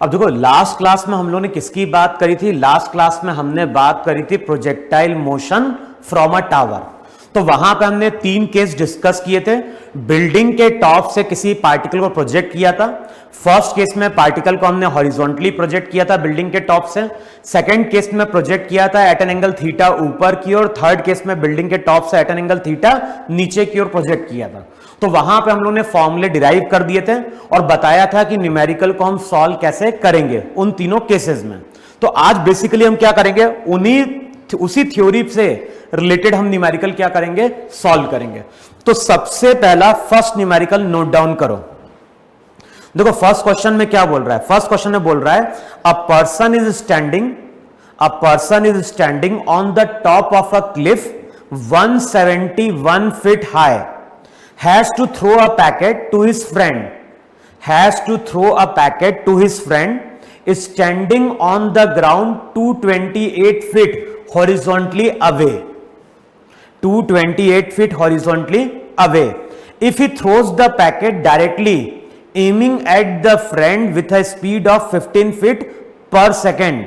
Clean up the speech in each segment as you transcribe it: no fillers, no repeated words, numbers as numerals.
अब देखो last class में हम लोगों ने किसकी बात करी थी? लास्ट क्लास में हमने बात करी थी projectile motion from a tower. तो वहां पे हमने 3 केस डिस्कस किए थे। बिल्डिंग के टॉप से किसी पार्टिकल को प्रोजेक्ट किया था। फर्स्ट केस में पार्टिकल को हमने हॉरिजॉन्टली प्रोजेक्ट किया था बिल्डिंग के टॉप से। सेकंड केस में प्रोजेक्ट किया था एट एन एंगल थीटा ऊपर की ओर। थर्ड केस में बिल्डिंग के टॉप से एट एन एंगल थीटा नीचे की ओर प्रोजेक्ट किया था। तो वहां पे हम लोगों ने फॉर्मूले डिराइव कर दिए थे और बताया था कि न्यूमेरिकल को हम सॉल्व कैसे करेंगे उन तीनों केसेस में। तो आज बेसिकली हम क्या करेंगे, उसी थ्योरी से रिलेटेड हम न्यूमेरिकल क्या करेंगे, सॉल्व करेंगे। तो सबसे पहला फर्स्ट न्यूमेरिकल नोट डाउन करो। देखो फर्स्ट क्वेश्चन में क्या बोल रहा है? फर्स्ट क्वेश्चन में बोल रहा है a person is standing on the top of a cliff 171 feet high, has to throw a packet to his friend, is standing on the ground 228 feet horizontally away. If he throws the packet directly aiming at the friend with a speed of 15 feet per second,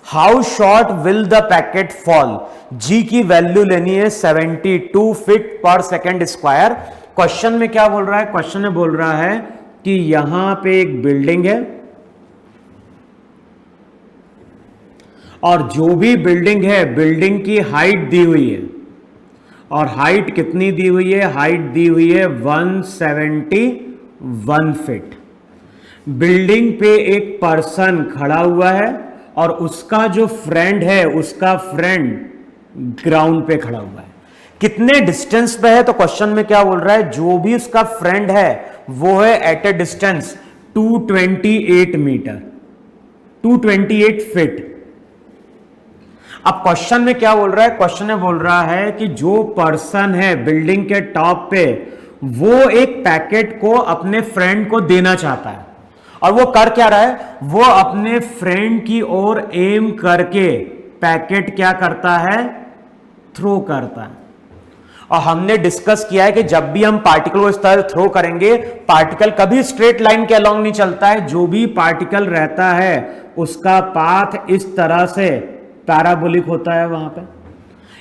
how short will the packet fall? G की value लेनी है 72 feet पर second square. Question में क्या बोल रहा है? Question में बोल रहा है कि यहां पे एक बिल्डिंग है और जो भी बिल्डिंग है बिल्डिंग की हाइट दी हुई है। और हाइट कितनी दी हुई है? हाइट दी हुई है 171 फीट। बिल्डिंग पे एक पर्सन खड़ा हुआ है और उसका जो फ्रेंड है, उसका फ्रेंड ग्राउंड पे खड़ा हुआ है। कितने डिस्टेंस पे है? तो क्वेश्चन में क्या बोल रहा है, जो भी उसका फ्रेंड है वो है at a distance 228 metre, 228 feet. अब क्वेश्चन में क्या बोल रहा है? क्वेश्चन में बोल रहा है कि जो पर्सन है बिल्डिंग के टॉप पे वो एक पैकेट को अपने फ्रेंड को देना चाहता है। और वो कर क्या रहा है? वो अपने फ्रेंड की ओर एम करके पैकेट क्या करता है? थ्रो करता है। और हमने डिस्कस किया है कि जब भी हम पार्टिकल को इस तरह थ्रो करेंगे, पार्टिकल कभी स्ट्रेट लाइन के अलोंग नहीं चलता है। जो भी पार्टिकल रहता है उसका पाथ इस तरह से पैराबोलिक होता है वहां पे।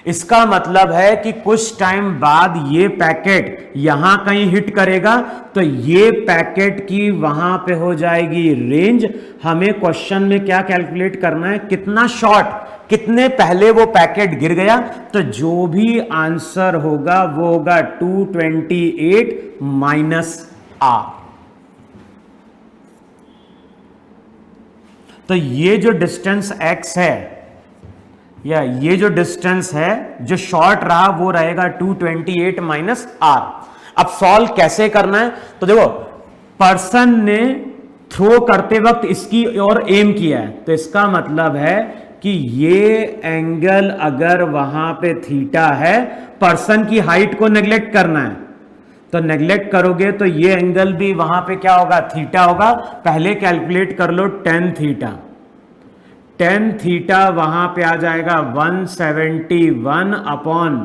इसका मतलब है कि कुछ टाइम बाद ये पैकेट यहां कहीं हिट करेगा तो ये पैकेट की वहां पे हो जाएगी रेंज। हमें क्वेश्चन में क्या कैलकुलेट करना है? कितना शॉर्ट, कितने पहले वो पैकेट गिर गया। तो जो भी आंसर होगा वो होगा 228 माइनस आर। तो ये जो डिस्टेंस x है या ये जो डिस्टेंस है जो शॉर्ट रहा वो रहेगा 228 माइनस आर। अब सॉल्व कैसे करना है? तो देखो पर्सन ने थ्रो करते वक्त इसकी ओर एम किया है, तो इसका मतलब है कि ये एंगल अगर वहां पे थीटा है, पर्सन की हाइट को नेग्लेक्ट करना है तो नेग्लेक्ट करोगे तो ये एंगल भी वहां पे क्या होगा? थीटा होगा। पहले कैलकुलेट कर लो tan थीटा। tan थीटा वहां पे आ जाएगा 171 अपॉन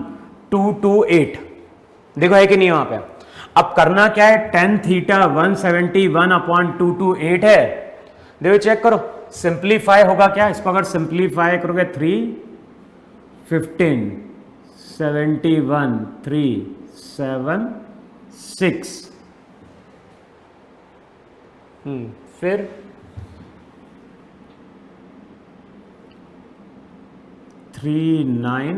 228। देखो है कि नहीं वहां पे? अब करना क्या है? tan थीटा 171 अपॉन 228 है। देखो चेक करो, सिंप्लीफाई होगा क्या? इसको अगर सिंप्लीफाई करोगे 3 15 71 3 7 6 फिर 3 9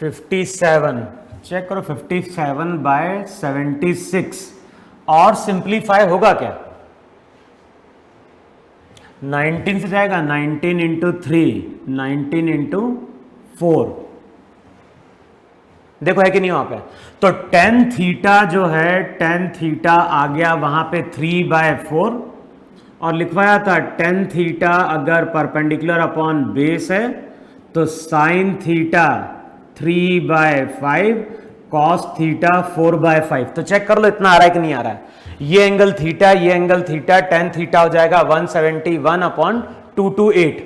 57। चेक करो 57 बाय 76 और सिंप्लीफाई होगा क्या? 19 से जाएगा, 19 इंटू 3 19 इंटू 4। देखो है कि नहीं वहां पे? तो tan थीटा जो है, tan थीटा आ गया वहां पे 3/4 और लिखवाया था tan थीटा अगर परपेंडिकुलर अपॉन बेस है तो sin थीटा 3/5 cos थीटा 4/5। तो चेक कर लो इतना आ रहा है कि नहीं आ रहा है? ये एंगल थीटा, ये एंगल थीटा, tan थीटा हो जाएगा 171 अपॉन 228।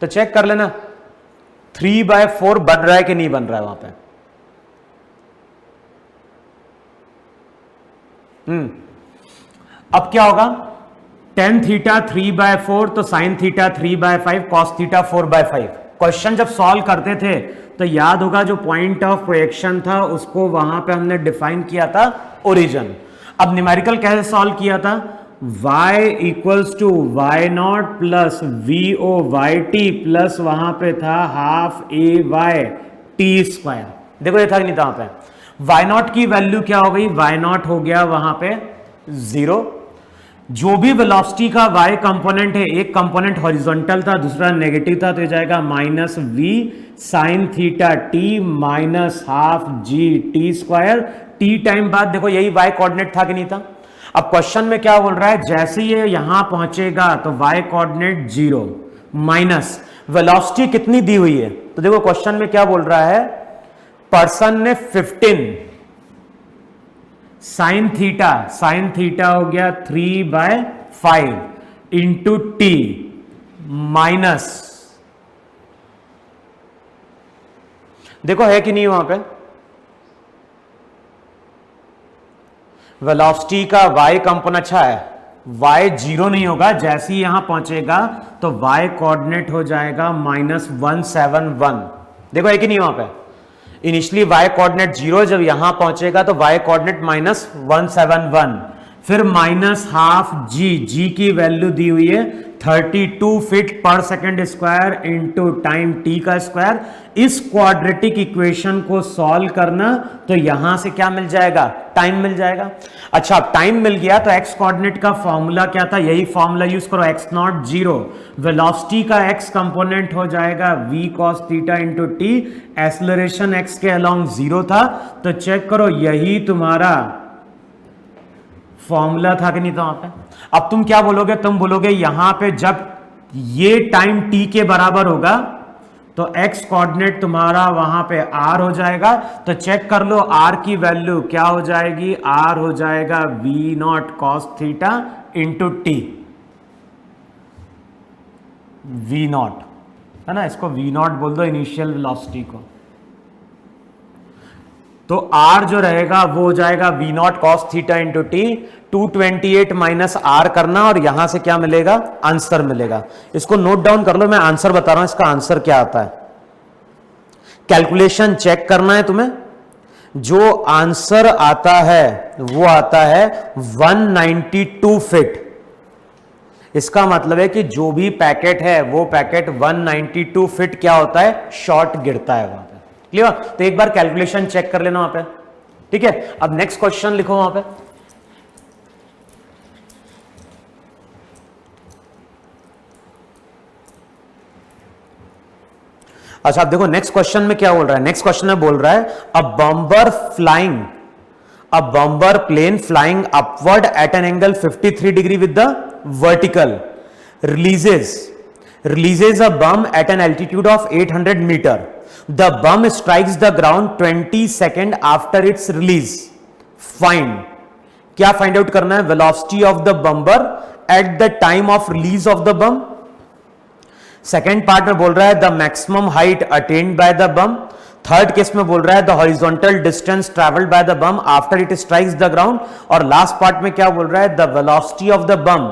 तो चेक कर लेना 3/4 बन रहा है कि नहीं बन रहा है वहां पे? अब क्या होगा, टेन थीटा 3/4 तो sine theta 3/5 cos theta 4/5। Question जब सॉल्व करते थे तो याद होगा जो पॉइंट ऑफ प्रोजेक्शन था उसको वहां पे हमने डिफाइन किया था ओरिजिन। अब न्यूमेरिकल कैसे सॉल्व किया था, y equals to y nought plus v o y t plus वहां पे था half a y t square. देखो ये था कि नहीं था वहां पे, वाई नॉट की वैल्यू क्या हो गई, वाई नॉट हो गया वहां पे 0। जो भी वेलोसिटी का y कंपोनेंट है, एक कंपोनेंट हॉरिजॉन्टल था दूसरा नेगेटिव था, तो ये जाएगा minus v sine theta t minus half g t square. T time बाद देखो यही y कोऑर्डिनेट था कि नहीं था। अब क्वेश्चन में क्या बोल रहा है, जैसे ये यहां पहुंचेगा तो y कोऑर्डिनेट 0 माइनस वेलोसिटी कितनी दी हुई है, तो देखो क्वेश्चन में क्या बोल रहा है, पर्सन ने 15 साइन थीटा हो गया 3/5 इंटू टी माइनस, देखो है कि नहीं वहां पे वेलोसिटी का y कंपोनेंट अच्छा है, y 0 नहीं होगा, जैसे ही यहां पहुंचेगा तो y कोऑर्डिनेट हो जाएगा -171। देखो है कि नहीं वहां पे, इनिशियली y कोऑर्डिनेट 0, जब यहां पहुंचेगा तो y कोऑर्डिनेट -171, फिर माइनस हाफ जी की वैल्यू दी हुई है 32 फीट पर second square into time T का स्क्वायर। इस क्वाड्रेटिक इक्वेशन को सॉल्व करना तो यहां से क्या मिल जाएगा, टाइम मिल जाएगा। अच्छा टाइम मिल गया तो x कोऑर्डिनेट का फॉर्मूला क्या था, यही फॉर्मूला यूज करो, x नॉट 0, वेलोसिटी का x कंपोनेंट हो जाएगा v cos theta into T, acceleration x के अलोंग 0 था, तो चेक करो यही तुम्हारा फॉर्मूला था कि नहीं था वहां पे। अब तुम क्या बोलोगे, तुम बोलोगे यहां पे जब ये टाइम t के बराबर होगा तो x कोऑर्डिनेट तुम्हारा वहां पे r हो जाएगा, तो चेक कर लो r की वैल्यू क्या हो जाएगी, r हो जाएगा v नॉट cos theta into T, v not है ना, इसको v नॉट बोल दो इनिशियल वेलोसिटी को, तो r जो रहेगा वो हो जाएगा v नॉट cos theta into t, 228 minus r करना और यहां से क्या मिलेगा, आंसर मिलेगा। इसको नोट डाउन कर लो, मैं आंसर बता रहा हूं इसका आंसर क्या आता है, कैलकुलेशन चेक करना है तुम्हें। जो आंसर आता है वो आता है 192 फीट। इसका मतलब है कि जो भी पैकेट है वो पैकेट 192 फीट क्या होता है, शॉर्ट गिरता है वहां पे। क्लियर, तो एक बार कैलकुलेशन चेक कर लेना वहां पे, ठीक है। अब नेक्स्ट क्वेश्चन लिखो वहां पे, अच्छा अब देखो नेक्स्ट क्वेश्चन में क्या बोल रहा है, नेक्स्ट क्वेश्चन में बोल रहा है a bomber plane flying upward at an angle 53 degree with the vertical releases a bomb at an altitude of 800 meter. The bomb strikes the ground 20 seconds after its release. Find, क्या find out करना है, velocity of the bomber at the time of release of the bomb. Second part में बोल रहा है the maximum height attained by the bomb. Third case में बोल रहा है the horizontal distance travelled by the bomb after it strikes the ground. और last part में क्या बोल रहा है, the velocity of the bomb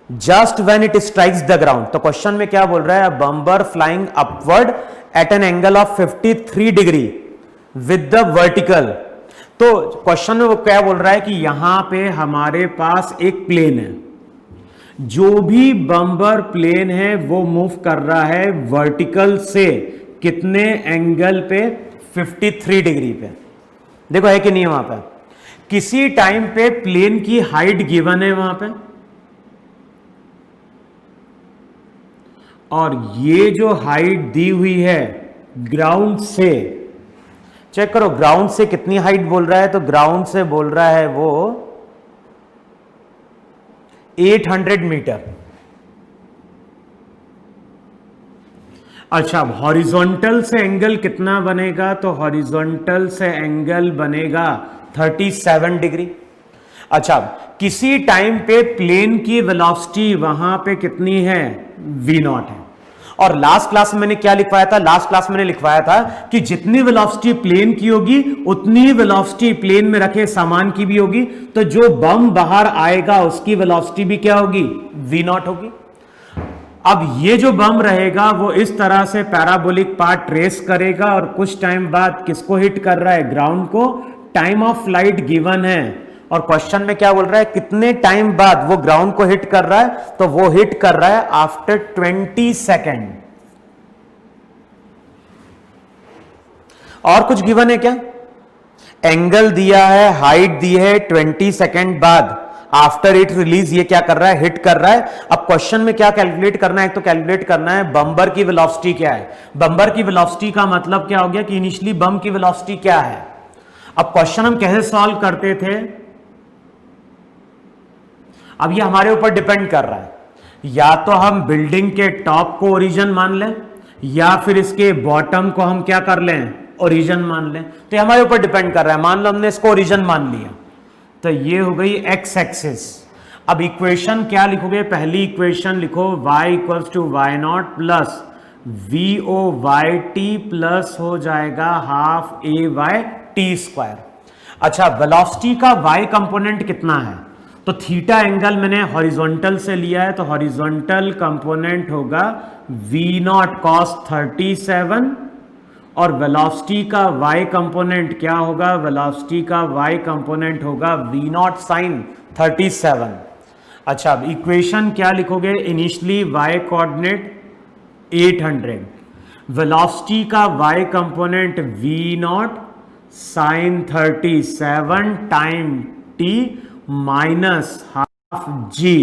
just when it strikes the ground. तो क्वेश्चन में क्या बोल रहा है, bomber flying upward at an angle of 53 degree with the vertical. तो क्वेश्चन में वो क्या बोल रहा है कि यहां पे हमारे पास एक प्लेन है, जो भी बम्बर प्लेन है वो मूव कर रहा है वर्टिकल से कितने एंगल पे, 53 डिग्री पे। देखो है कि नहीं वहां पे, किसी टाइम पे प्लेन की हाइट गिवन है वहां पे, और ये जो हाइट दी हुई है ग्राउंड से, चेक करो ग्राउंड से कितनी हाइट बोल रहा है, तो ग्राउंड से बोल रहा है वो 800 मीटर। अच्छा हॉरिजॉन्टल से एंगल कितना बनेगा, तो हॉरिजॉन्टल से एंगल बनेगा 37 डिग्री। अच्छा किसी टाइम पे प्लेन की वेलोसिटी वहां पे कितनी है, v नॉट है, और लास्ट क्लास में मैंने क्या लिखवाया था? लास्ट क्लास में मैंने लिखवाया था कि जितनी वेलोसिटी प्लेन की होगी उतनी वेलोसिटी प्लेन में रखे सामान की भी होगी, तो जो बम बाहर आएगा उसकी वेलोसिटी भी क्या होगी? v नॉट होगी। अब ये जो बम रहेगा वो इस तरह से पैराबोलिक पाथ ट्रेस करेगा और कुछ टाइम बाद किसको हिट कर रहा है? ग्राउंड को। टाइम ऑफ फ्लाइट गिवन है और क्वेश्चन में क्या बोल रहा है? कितने टाइम बाद वो ग्राउंड को हिट कर रहा है? तो वो हिट कर रहा है आफ्टर 20 सेकेंड। और कुछ गिवन है क्या? एंगल दिया है, हाइट दी है, 20 सेकेंड बाद आफ्टर इट रिलीज ये क्या कर रहा है? हिट कर रहा है। अब क्वेश्चन में क्या कैलकुलेट करना है? तो कैलकुलेट करना है बम्बर की वेलोसिटी क्या है। बम्बर की वेलोसिटी का मतलब क्या हो गया कि इनिशियली बम की वेलोसिटी क्या है। अब क्वेश्चन हम कैसे सॉल्व करते थे? अब ये हमारे ऊपर डिपेंड कर रहा है, या तो हम बिल्डिंग के टॉप को ओरिजिन मान लें या फिर इसके बॉटम को हम क्या कर लें? ओरिजिन मान लें। तो ये हमारे ऊपर डिपेंड कर रहा है। मान लो हमने इसको ओरिजिन मान लिया तो ये हो गई एक्स एक्सिस। अब इक्वेशन क्या लिखोगे? पहली इक्वेशन लिखो y equals to y nought plus v o y t plus हो जाएगा half a y t square. अच्छा, वेलोसिटी का y कंपोनेंट कितना है? तो थीटा एंगल मैंने हॉरिजॉन्टल से लिया है, तो हॉरिजॉन्टल कंपोनेंट होगा v नॉट कॉस 37 और वेलोसिटी का y कंपोनेंट क्या होगा? वेलोसिटी का y कंपोनेंट होगा v नॉट साइन 37। अच्छा, अब इक्वेशन क्या लिखोगे? इनिशियली y कोऑर्डिनेट 800, वेलोसिटी का y component v nought sine 37 time t minus half g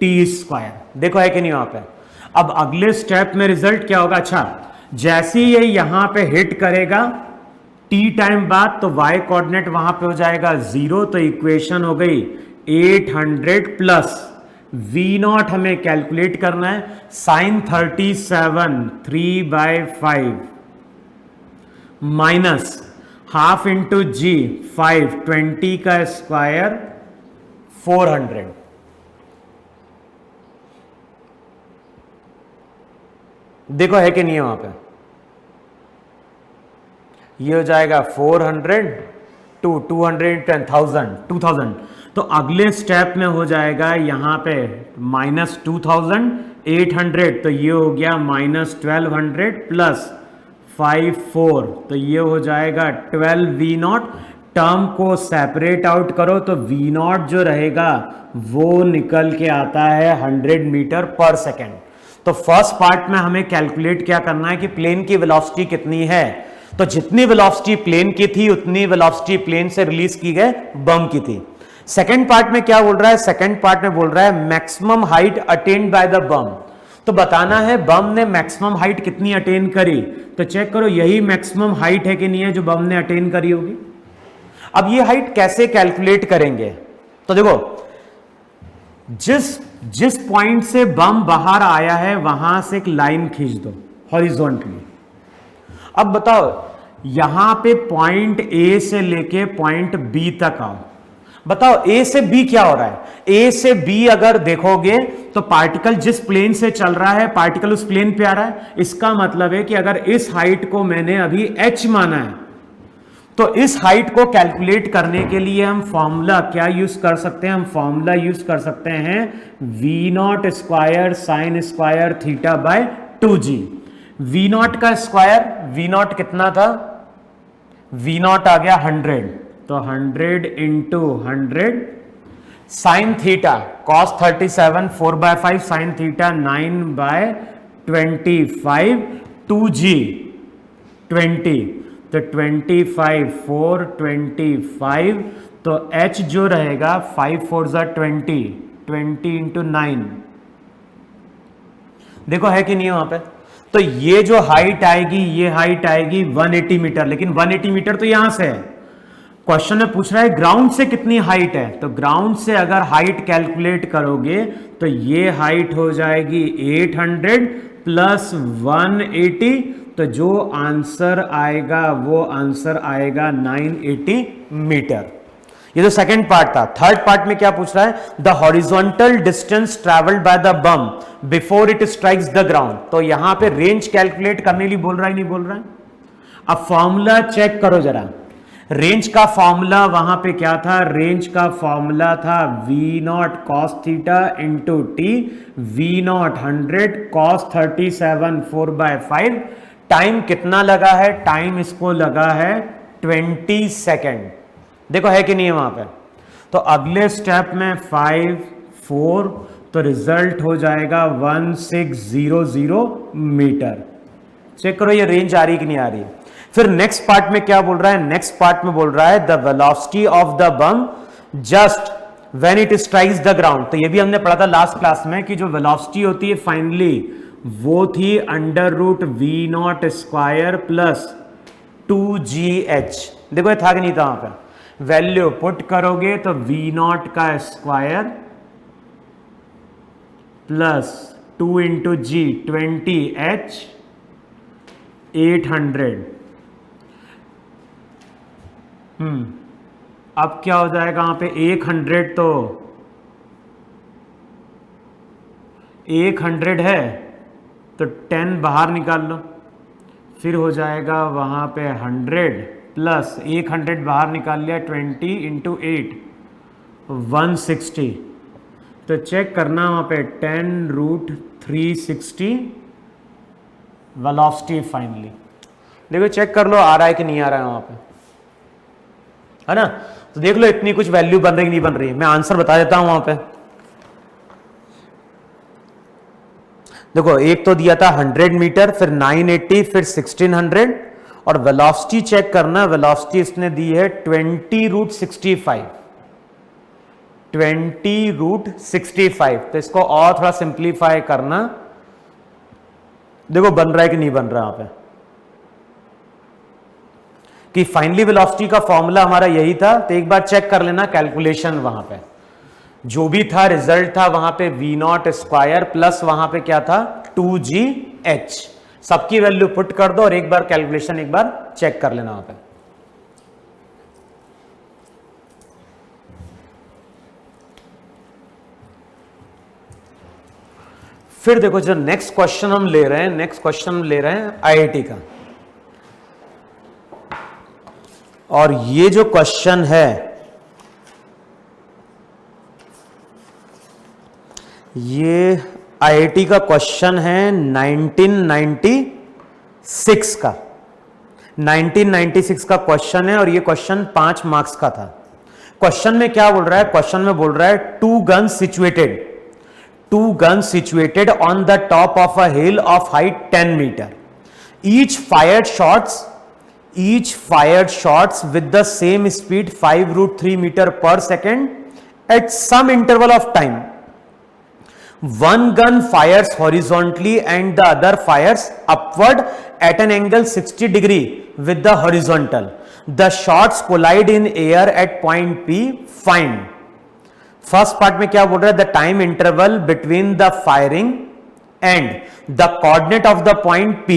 t square. देखो है कि नहीं वहां पे? अब अगले स्टेप में रिजल्ट क्या होगा? अच्छा, जैसे ही ये यहां पे हिट करेगा टी टाइम बाद तो y कोऑर्डिनेट वहां पे हो जाएगा 0, तो इक्वेशन हो गई 800 प्लस v नॉट हमें कैलकुलेट करना है साइन 37 3/5 माइनस हाफ इंटू जी 5 20 का स्क्वायर 400। देखो है कि नहीं है वहां पे? ये हो जाएगा 400 टू 210,000 2000। तो अगले स्टेप में हो जाएगा यहां पे माइनस 2800, तो ये हो गया माइनस 1200 प्लस 54, तो ये हो जाएगा 12 वी नॉट। टर्म को सेपरेट आउट करो तो वी नॉट जो रहेगा वो निकल के आता है 100 मीटर पर सेकेंड। तो फर्स्ट पार्ट में हमें कैलकुलेट क्या करना है कि प्लेन की वेलोसिटी कितनी है। तो जितनी वेलोसिटी प्लेन की थी उतनी वेलोसिटी प्लेन से रिलीज की गए बम की थी। सेकेंड पार्ट में क्या बोल रहा है? सेकेंड पार्ट में बोल रहा है maximum height attained by the bomb. तो बताना है बम ने मैक्सिमम हाइट कितनी अटेन करी। तो चेक करो यही मैक्सिमम हाइट है कि नहीं है जो बम ने अटेन करी होगी। अब ये हाइट कैसे कैलकुलेट करेंगे? तो देखो, जिस पॉइंट से बम बाहर आया है वहां से एक लाइन खींच दो हॉरिजॉन्टली। अब बताओ यहां पे पॉइंट ए से लेके पॉइंट बी तक आओ। बताओ ए से बी क्या हो रहा है? ए से बी अगर देखोगे तो पार्टिकल जिस प्लेन से चल रहा है पार्टिकल उस प्लेन पे आ रहा है। इसका मतलब है कि अगर इस हाइट को मैंने अभी h माना है तो इस हाइट को कैलकुलेट करने के लिए हम फॉर्मूला क्या यूज कर सकते हैं? हम फॉर्मूला यूज कर सकते हैं v nought square sine square theta by 2g। V nought का स्क्वायर, वी नॉट कितना था? वी नॉट आ गया 100, तो 100 into 100 sine theta cos 37 4/5 sine theta 9/25 2g 20, तो 25 4 25, तो h जो रहेगा 5 4 20 20 इंटू 9। देखो है कि नहीं है वहां पे? तो ये जो हाइट आएगी ये हाइट आएगी 180 मीटर, लेकिन 180 मीटर तो यहां से है। क्वेश्चन में पूछ रहा है ग्राउंड से कितनी हाइट है। तो ग्राउंड से अगर हाइट कैलकुलेट करोगे तो ये हाइट हो जाएगी 800 प्लस 180, तो जो आंसर आएगा वो आंसर आएगा 980 मीटर। ये तो सेकंड पार्ट था। थर्ड पार्ट में क्या पूछ रहा है, the horizontal distance travelled by the bomb before it strikes the ground. तो यहां पे रेंज कैलकुलेट करने के लिए बोल रहा है, नहीं बोल रहा है। अब फॉर्मूला चेक करो जरा, रेंज का फॉर्मूला वहां पे क्या था, रेंज का फॉर्मूला था V0 cos theta into T, V0 100 cos 37 4/5। Time कितना लगा है, टाइम इसको लगा है 20 सेकेंड। देखो है कि नहीं है वहां पे। तो अगले स्टेप में 5 4, तो रिजल्ट हो जाएगा 1600 मीटर। चेक करो ये रेंज आ रही कि नहीं आ रही। फिर नेक्स्ट पार्ट में क्या बोल रहा है, नेक्स्ट पार्ट में बोल रहा है the velocity of the bomb just when it strikes the ground. तो ये भी हमने पढ़ा था लास्ट क्लास में कि जो वेलोसिटी होती है फाइनली वो थी √V0 स्क्वायर प्लस 2GH। देखो ये था कि नहीं था वहां पे। वैल्यू पुट करोगे तो V0 का स्क्वायर प्लस 2 इंटू जी 20H 800। अब क्या हो जाएगा वहां पे 100, तो 100 है तो 10 बाहर निकाल लो, फिर हो जाएगा वहां पे 100 प्लस 100 बाहर निकाल लिया 20 इंटू 8 160। तो चेक करना वहां पे 10√360 वेलोसिटी फाइनली। देखो चेक कर लो आ रहा है कि नहीं आ रहा है वहां पे, है ना। तो देख लो इतनी कुछ वैल्यू बन रही नहीं बन रही। मैं आंसर बता देता हूं वहां पे। देखो एक तो दिया था 100 मीटर, फिर 980, फिर 1600, और वेलोसिटी चेक करना, वेलोसिटी इसने दी है 20√65। 20√65। तो इसको और थोड़ा सिंप्लीफाई करना, देखो बन रहा है कि नहीं बन रहा यहां पे। कि फाइनली वेलोसिटी का फॉर्मूला हमारा यही था, तो एक बार चेक कर लेना कैलकुलेशन। वहां पे जो भी था रिजल्ट था वहां पे V0 स्क्वायर प्लस वहां पे क्या था 2GH। सबकी वैल्यू पुट कर दो और एक बार कैलकुलेशन एक बार चेक कर लेना वहां पे। फिर देखो जो नेक्स्ट क्वेश्चन हम ले रहे हैं, नेक्स्ट क्वेश्चन हम ले रहे हैं IIT का। और ये जो क्वेश्चन है ये IIT का क्वेश्चन है 1996 का। 1996 का क्वेश्चन है और ये क्वेश्चन 5 मार्क्स का था। क्वेश्चन में क्या बोल रहा है, क्वेश्चन में बोल रहा है two guns situated on the top of a hill of height 10 metre, each fired shots with the same speed 5√3 metre per second at some interval of time. One gun fires horizontally and the other fires upward at an angle 60 degree with the horizontal. The shots collide in air at point P. Find. First part में क्या बोल रहा है, the time interval between the firing and the coordinate of the point P।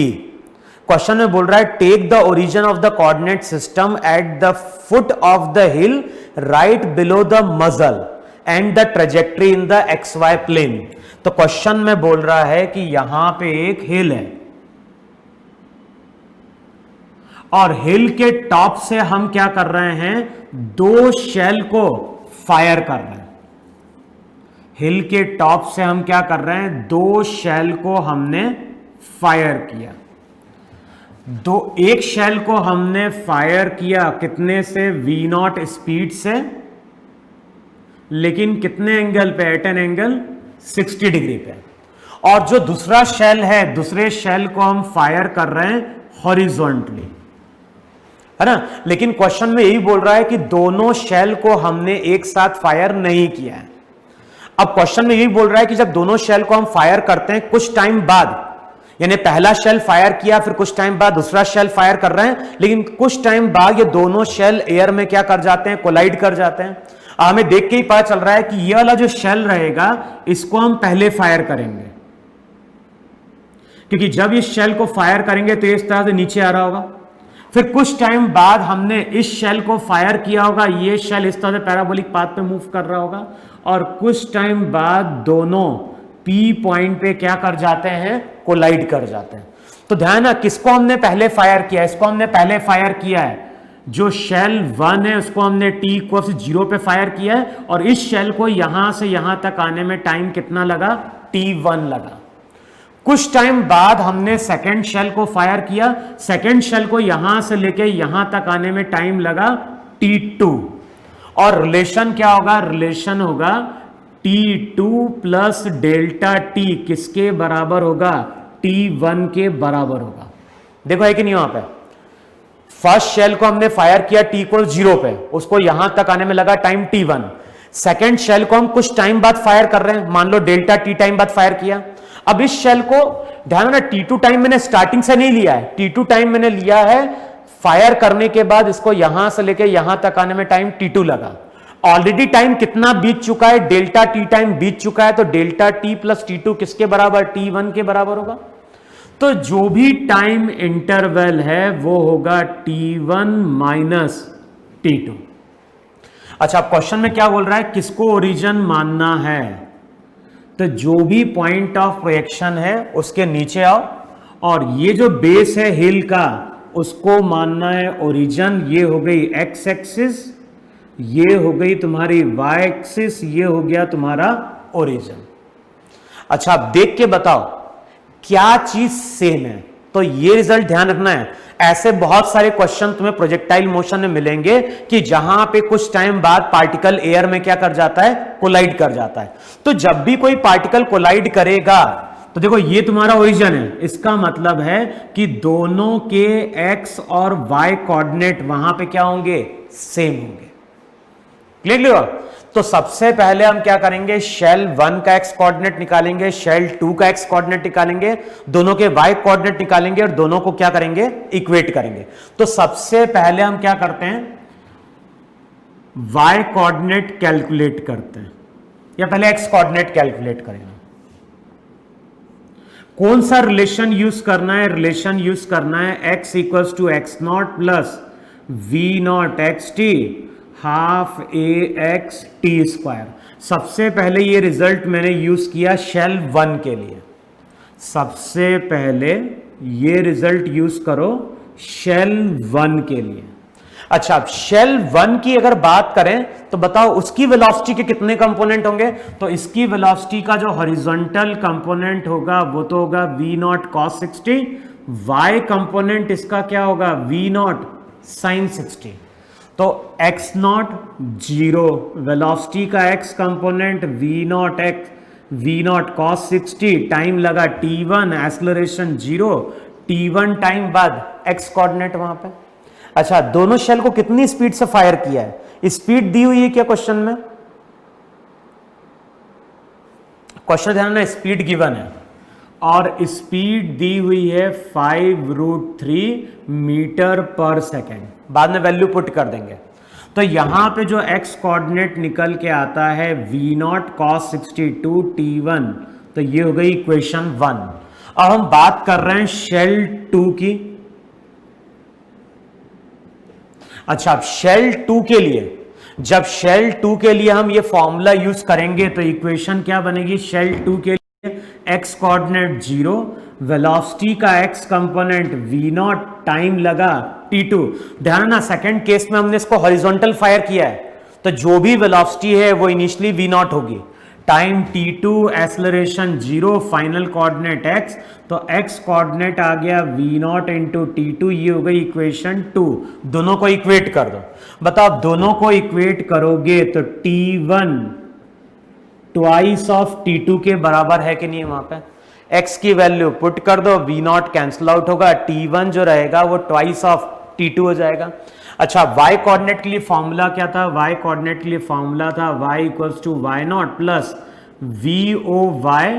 Question में बोल रहा है take the origin of the coordinate system at the foot of the hill right below the muzzle and the trajectory in the XY plane. तो question में बोल रहा है कि यहां पे एक हिल है और हिल के टॉप से हम क्या कर रहे हैं, 2 शेल को फायर कर रहे हैं। हिल के टॉप से हम क्या कर रहे हैं, 2 शेल को हमने फायर किया। एक शेल को हमने फायर किया कितने से, V0 स्पीड से, लेकिन कितने एंगल पे, एट एन एंगल 60 डिग्री पे। और जो दूसरा शेल है, दूसरे शेल को हम फायर कर रहे हैं हॉरिजॉन्टली, है ना। लेकिन क्वेश्चन में यही बोल रहा है कि दोनों शेल को हमने एक साथ फायर नहीं किया है। अब क्वेश्चन में यही बोल रहा है कि जब दोनों शेल को हम फायर करते हैं कुछ टाइम बाद, यानी पहला शेल फायर किया फिर कुछ टाइम बाद दूसरा शेल फायर कर रहे हैं, लेकिन कुछ टाइम बाद ये दोनों शेल एयर में क्या कर जाते हैं, कोलाइड कर जाते हैं। हमें देख के ही पता चल रहा है कि ये वाला जो शेल रहेगा इसको हम पहले फायर करेंगे, क्योंकि जब इस शेल को फायर करेंगे तो इस तरह से नीचे आ रहा होगा, फिर कुछ टाइम बाद हमने इस शेल को फायर किया होगा, ये शेल इस तरह से पैराबोलिक पाथ पे मूव कर रहा होगा, और कुछ टाइम बाद दोनों पी पॉइंट पे क्या कर जाते हैं, कोलाइड कर जाते हैं। तो ध्यान है, किसको हमने पहले फायर किया, इसको हमने पहले फायर किया है, जो शेल 1 है उसको हमने t इक्वल से 0 पे फायर किया है, और इस शेल को यहां से यहां तक आने में टाइम कितना लगा, t1 लगा। कुछ टाइम बाद हमने सेकेंड शेल को फायर किया, सेकेंड शेल को यहां से लेके यहां तक आने में टाइम लगा t2, और रिलेशन क्या होगा, रिलेशन होगा t2 प्लस डेल्टा t किसके बराबर होगा, t1 के बराबर होगा। देखो है कि नहीं, वहां पे फर्स्ट शेल को हमने फायर किया t इक्वल 0 पे, उसको यहां तक आने में लगा टाइम t1। सेकेंड शेल को हम कुछ टाइम बाद फायर कर रहे हैं, मान लो डेल्टा t टाइम बाद फायर किया। अब इस शेल को ध्यान रखना, t2 टाइम मैंने स्टार्टिंग से नहीं लिया है, t2 टाइम मैंने लिया है फायर करने के बाद, इसको यहां से लेके यहां तक आने में टाइम t2 लगा। ऑलरेडी टाइम कितना बीत चुका है, डेल्टा t टाइम बीत चुका है, तो डेल्टा t प्लस t2 किसके बराबर, t1 के बराबर होगा। तो जो भी टाइम इंटरवल है वो होगा t1 माइनस t2। अच्छा, क्वेश्चन में क्या बोल रहा है, किसको ओरिजिन मानना है, तो जो भी पॉइंट ऑफ प्रोजेक्शन है उसके नीचे आओ, और ये जो बेस है हिल का उसको मानना है ओरिजिन। ये हो गई एक्स एक्सिस, ये हो गई तुम्हारी वाई एक्सिस, ये हो गया तुम्हारा ओरिजिन। अच्छा, आप देख के बताओ क्या चीज सेम है, तो ये रिजल्ट ध्यान रखना है। ऐसे बहुत सारे क्वेश्चन तुम्हें प्रोजेक्टाइल मोशन में मिलेंगे कि जहां पे कुछ टाइम बाद पार्टिकल एयर में क्या कर जाता है, कोलाइड कर जाता है। तो जब भी कोई पार्टिकल कोलाइड करेगा तो देखो ये तुम्हारा ओरिजिन है, इसका मतलब है कि दोनों के एक्स और वाई कोऑर्डिनेट वहां पे क्या होंगे, सेम होंगे। क्लियर? तो सबसे पहले हम क्या करेंगे, शेल 1 का एक्स कोऑर्डिनेट निकालेंगे, शेल 2 का एक्स कोऑर्डिनेट निकालेंगे, दोनों के वाई कोऑर्डिनेट निकालेंगे और दोनों को क्या करेंगे, इक्वेट करेंगे। तो सबसे पहले हम क्या करते हैं, वाई कोऑर्डिनेट कैलकुलेट करते हैं, या पहले एक्स कोऑर्डिनेट कैलकुलेट करेंगे। कौन सा रिलेशन यूज करना है, रिलेशन यूज करना है x equals to x nought plus v nought x t half a x t square. सबसे पहले ये रिजल्ट मैंने यूज किया शेल 1 के लिए, सबसे पहले ये रिजल्ट यूज करो शेल 1 के लिए। अच्छा, अब शेल 1 की अगर बात करें तो बताओ उसकी वेलोसिटी के कितने कंपोनेंट होंगे, तो इसकी वेलोसिटी का जो हॉरिजॉन्टल कंपोनेंट होगा वो तो होगा v not cos 60, y component इसका क्या होगा, v नॉट sin 60। तो x नॉट 0, वेलोसिटी का x component v not cos 60, time लगा t1, एक्सेलरेशन 0, t1 टाइम बाद x कोऑर्डिनेट वहां पे। अच्छा, दोनों शेल को कितनी स्पीड से फायर किया है, स्पीड दी हुई है क्या क्वेश्चन में, क्वेश्चन ध्यान में स्पीड गिवन है और स्पीड दी हुई है 5√3 मीटर पर सेकेंड, बाद में वैल्यू पुट कर देंगे। तो यहां पे जो x कोऑर्डिनेट निकल के आता है v नॉट cos 62 t1, तो ये हो गई इक्वेशन 1। अब हम बात कर रहे हैं शेल 2 की। अच्छा, अब शेल 2 के लिए, जब शेल 2 के लिए हम ये फॉर्मूला यूज करेंगे तो इक्वेशन क्या बनेगी, शेल 2 के लिए x कोऑर्डिनेट 0, वेलोसिटी का x component v not, time लगा t2। ध्यान ना, सेकंड केस में हमने इसको हॉरिजॉन्टल फायर किया है, तो जो भी वेलोसिटी है वो इनिशियली v नॉट होगी, time t2, acceleration 0, final coordinate x, तो x कोऑर्डिनेट आ गया v नॉट इंटू t2, ये हो गई इक्वेशन 2। दोनों को इक्वेट कर दो, बताओ दोनों को इक्वेट करोगे तो t1 ट्वाइस ऑफ t2 के बराबर है कि नहीं, वहां पे x की वैल्यू पुट कर दो, v नॉट कैंसिल आउट होगा, t1 जो रहेगा वो ट्वाइस ऑफ t2 हो जाएगा। अच्छा, y कोऑर्डिनेट के लिए फॉर्मूला क्या था, y कोऑर्डिनेट के लिए फॉर्मूला था y equals to y nought plus v o y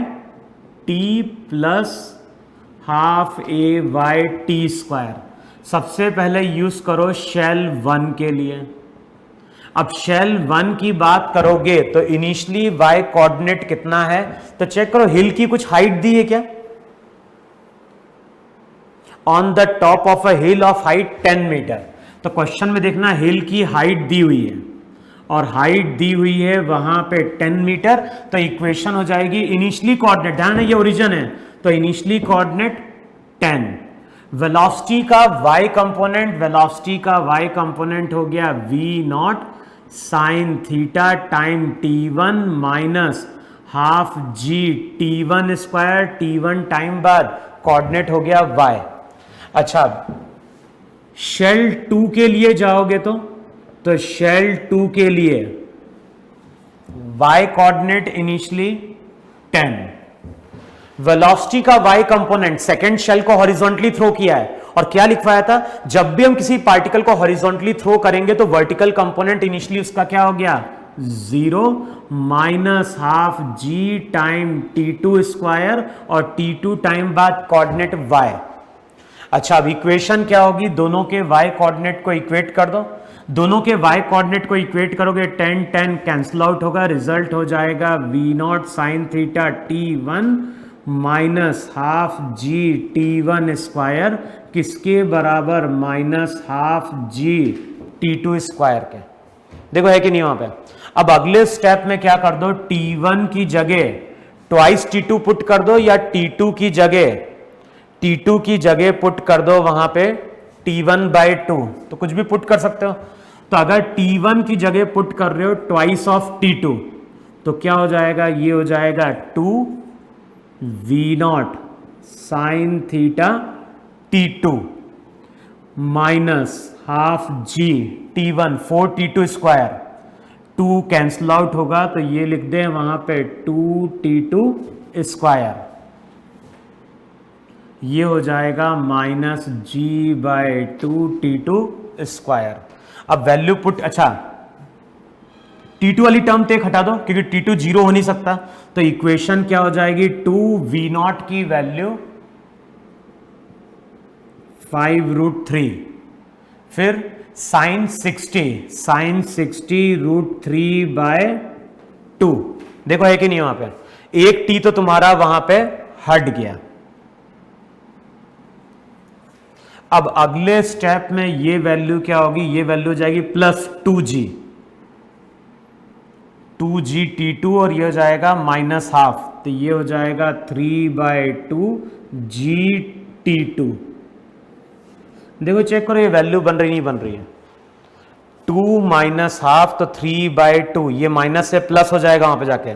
t plus half a y t square. सबसे पहले यूज करो शेल 1 के लिए। अब शेल 1 की बात करोगे तो इनिशियली y कोऑर्डिनेट कितना है, तो चेक करो हिल की कुछ हाइट दी है क्या, on the top of a hill of height 10 metre. तो क्वेश्चन में देखना हिल की हाइट दी हुई है और हाइट दी हुई है वहां पे 10 मीटर। तो इक्वेशन हो जाएगी इनिशियली कोऑर्डिनेट, ध्यान है ये ओरिजिन है, तो इनिशियली कोऑर्डिनेट 10, वेलोसिटी का y कंपोनेंट, वेलोसिटी का y कंपोनेंट हो गया v nought sine theta time t1 minus half g t1 square, t1 time बाद कोऑर्डिनेट हो गया y। अच्छा शेल 2 के लिए जाओगे तो शेल 2 के लिए y कोऑर्डिनेट इनिशियली 10, वेलोसिटी का y कंपोनेंट सेकंड शेल को हॉरिजॉन्टली थ्रो किया है और क्या लिखवाया था, जब भी हम किसी पार्टिकल को हॉरिजॉन्टली थ्रो करेंगे तो वर्टिकल कंपोनेंट इनिशियली उसका क्या हो गया 0 माइनस हाफ जी टाइम t2 स्क्वायर और t2 टाइम बाद कोऑर्डिनेट y। अच्छा अब इक्वेशन क्या होगी, दोनों के y कोऑर्डिनेट को इक्वेट कर दो, दोनों के y कोऑर्डिनेट को इक्वेट करोगे 10 10 कैंसिल आउट होगा, रिजल्ट हो जाएगा v nought sine theta t1 minus half g t1 square किसके बराबर माइनस हाफ जी t2 स्क्वायर के। देखो है कि नहीं वहां पे। अब अगले स्टेप में क्या कर दो, t1 की जगह ट्वाइस t2 पुट कर दो या t2 की जगह पुट कर दो वहां पे t1/2, तो कुछ भी पुट कर सकते हो। तो अगर t1 की जगह पुट कर रहे हो ट्वाइस ऑफ t2 तो क्या हो जाएगा, ये हो जाएगा 2 v nought sine theta t2 minus half g t1 4 t2 square, 2 cancel out होगा तो ये लिख दें वहां पे 2 t2 स्क्वायर, ये हो जाएगा माइनस g/2 t2 स्क्वायर। अब वैल्यू पुट, अच्छा t2 वाली टर्म तो एक हटा दो क्योंकि t2 जीरो हो नहीं सकता, तो इक्वेशन क्या हो जाएगी 2v0 की वैल्यू 5√3, फिर साइन 60 √3/2। देखो है कि नहीं वहां पे, एक t तो तुम्हारा वहां पे हट गया। अब अगले स्टेप में ये वैल्यू क्या होगी, ये वैल्यू हो जाएगी प्लस 2g t2 और ये हो जाएगा माइनस हाफ, तो ये हो जाएगा 3/2 g t2। देखो चेक करो ये वैल्यू बन रही नहीं बन रही है, 2 माइनस हाफ तो 3/2, ये माइनस से प्लस हो जाएगा वहां पे जाके।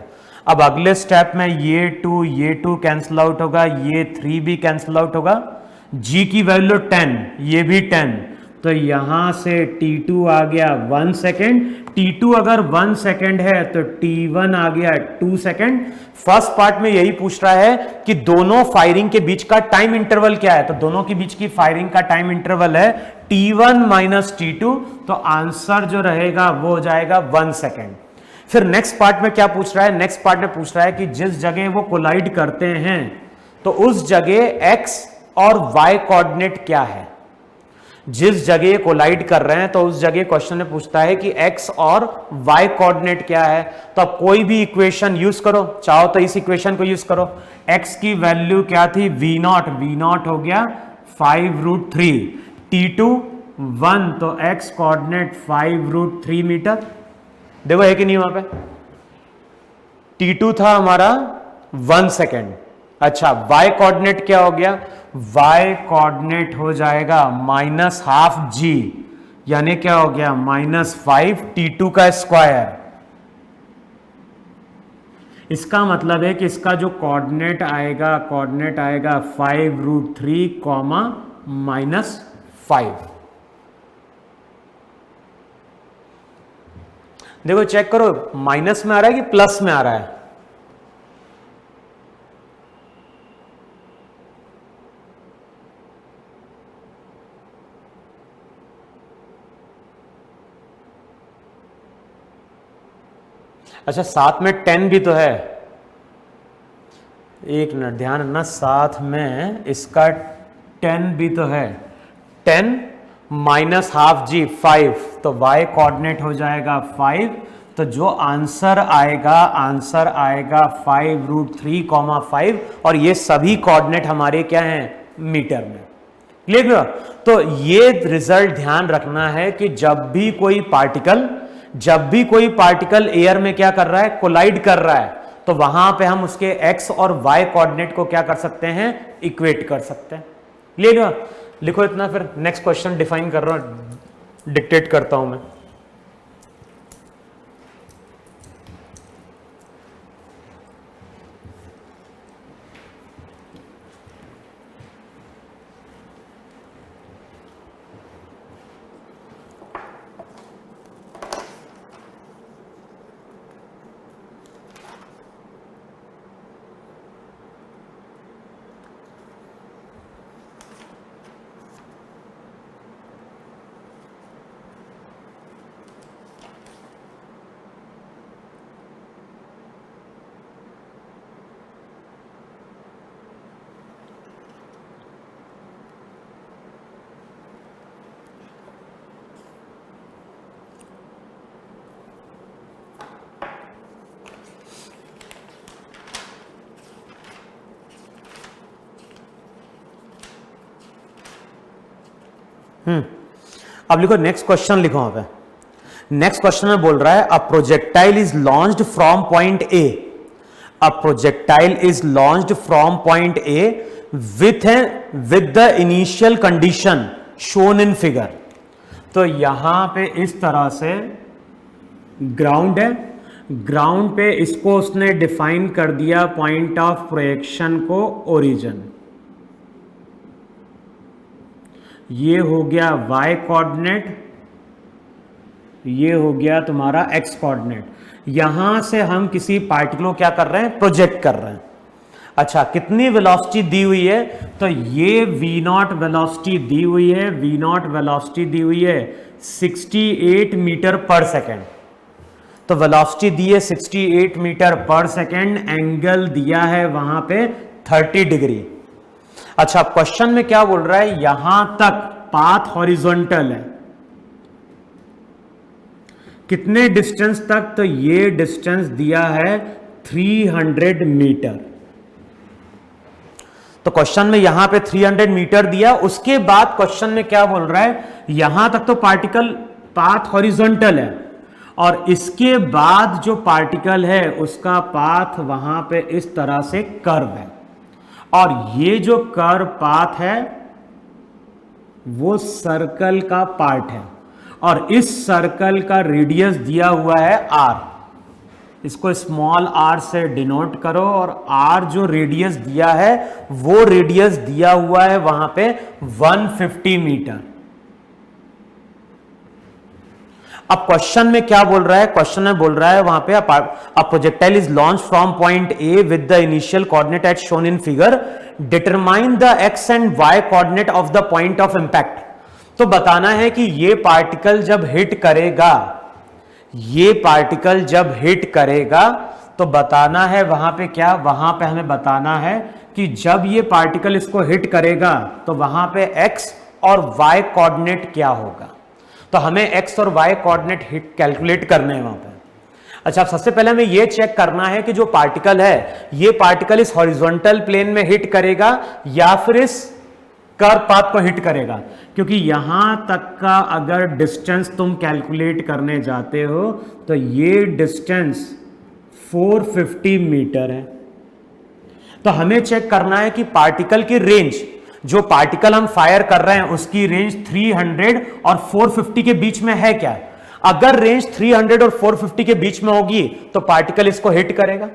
अब अगले स्टेप में ये 2 कैंसिल आउट होगा, ये 3 भी कैंसिल आउट होगा, g की वैल्यू 10, ये भी 10, तो यहां से t2 आ गया 1 सेकेंड, t2 अगर 1 सेकेंड है तो t1 आ गया 2 सेकेंड। फर्स्ट पार्ट में यही पूछ रहा है कि दोनों फायरिंग के बीच का टाइम इंटरवल क्या है, तो दोनों के बीच की फायरिंग का टाइम इंटरवल है t1 माइनस t2, तो आंसर जो रहेगा वो हो जाएगा 1 सेकेंड। फिर नेक्स्ट पार्ट में क्या पूछ रहा है, नेक्स्ट पार्ट में पूछ रहा है कि जिस जगह वो कोलाइड करते हैं तो उस जगह x और y कोऑर्डिनेट क्या है। जिस जगह कोलाइड कर रहे हैं तो उस जगह क्वेश्चन में पूछता है कि x और y कोऑर्डिनेट क्या है। तो अब कोई भी इक्वेशन यूज करो, चाहो तो इस इक्वेशन को यूज करो। x की वैल्यू क्या थी, v0 हो गया 5√3, t2 1 तो x कोऑर्डिनेट 5√3 मीटर। देखो है कि नहीं वहां पे, t2 था हमारा 1 सेकेंड। अच्छा y कोऑर्डिनेट क्या हो गया, y कोऑर्डिनेट हो जाएगा माइनस हाफ जी, यानी क्या हो गया -5 t2 का स्क्वायर। इसका मतलब है कि इसका जो कोऑर्डिनेट आएगा 5√3 -5। देखो चेक करो माइनस में आ रहा है कि प्लस में आ रहा है, अच्छा साथ में 10 भी तो है, एक मिनट ध्यान रखना, साथ में इसका 10 भी तो है, 10 माइनस हाफ जी 5, तो y कोऑर्डिनेट हो जाएगा 5, तो जो आंसर आएगा 5√3, 5, और ये सभी कोऑर्डिनेट हमारे क्या हैं मीटर में। क्लियर? तो ये रिजल्ट ध्यान रखना है कि जब भी कोई पार्टिकल एयर में क्या कर रहा है, कोलाइड कर रहा है, तो वहां पे हम उसके एक्स और वाई कोऑर्डिनेट को क्या कर सकते हैं, इक्वेट कर सकते हैं। क्लियर? लिखो इतना, फिर नेक्स्ट क्वेश्चन डिफाइन कर रहा हूं, डिक्टेट करता हूं मैं। अब लिखो नेक्स्ट क्वेश्चन, लिखो वहां पे। नेक्स्ट क्वेश्चन में बोल रहा है अ projectile is launched from point A, a projectile is launched from point A with the initial condition shown in figure. तो यहां पे इस तरह से ग्राउंड है, ग्राउंड पे इसको उसने डिफाइन कर दिया पॉइंट ऑफ प्रोजेक्शन को ओरिजिन, ये हो गया y कोऑर्डिनेट, ये हो गया तुम्हारा x कोऑर्डिनेट। यहां से हम किसी पार्टिकल को क्या कर रहे हैं, प्रोजेक्ट कर रहे हैं। अच्छा, कितनी वेलोसिटी दी हुई है, तो ये v0 वेलोसिटी दी हुई है, v0 वेलोसिटी दी हुई है 68 मीटर पर सेकेंड। तो वेलोसिटी दी है 68 मीटर पर सेकेंड, एंगल दिया है वहां पे 30 डिग्री। अच्छा, क्वेश्चन में क्या बोल रहा है, यहां तक पाथ हॉरिजॉन्टल है, कितने डिस्टेंस तक, तो ये डिस्टेंस दिया है 300 मीटर। तो क्वेश्चन में यहां पे 300 मीटर दिया, उसके बाद क्वेश्चन में क्या बोल रहा है, यहां तक तो पार्टिकल पाथ हॉरिजॉन्टल है, और इसके बाद जो पार्टिकल है उसका पाथ वहां पे इस तरह से कर्व है, और ये जो कर्व पाथ है वो सर्कल का पार्ट है, और इस सर्कल का रेडियस दिया हुआ है r, इसको स्मॉल r से डिनोट करो, और r जो रेडियस दिया है वो रेडियस दिया हुआ है वहां पे 150 मीटर। अब क्वेश्चन में क्या बोल रहा है, क्वेश्चन में बोल रहा है वहां पे a projectile is launch from point A with the initial coordinate at shown in figure, determine the x and y coordinate of the point of impact. तो बताना है कि ये पार्टिकल जब हिट करेगा, ये पार्टिकल जब हिट करेगा तो बताना है वहां पे क्या, वहां पे हमें बताना है कि जब ये पार्टिकल इसको हिट करेगा तो वहां पे एक्स और वाई कोऑर्डिनेट क्या होगा। तो हमें एक्स और वाई कोऑर्डिनेट हिट कैलकुलेट करने हैं वहां पे। अच्छा, सबसे पहले हमें यह चेक करना है कि जो पार्टिकल है, ये पार्टिकल इस हॉरिजॉन्टल प्लेन में हिट करेगा या फिर इस कर्व पाथ को हिट करेगा, क्योंकि यहां तक का अगर डिस्टेंस तुम कैलकुलेट करने जाते हो तो ये डिस्टेंस 450 मीटर है। तो हमें चेक करना है कि पार्टिकल की रेंज, जो पार्टिकल हम फायर कर रहे हैं उसकी रेंज 300 और 450 के बीच में है क्या। अगर रेंज 300 और 450 के बीच में होगी तो पार्टिकल इसको हिट करेगा,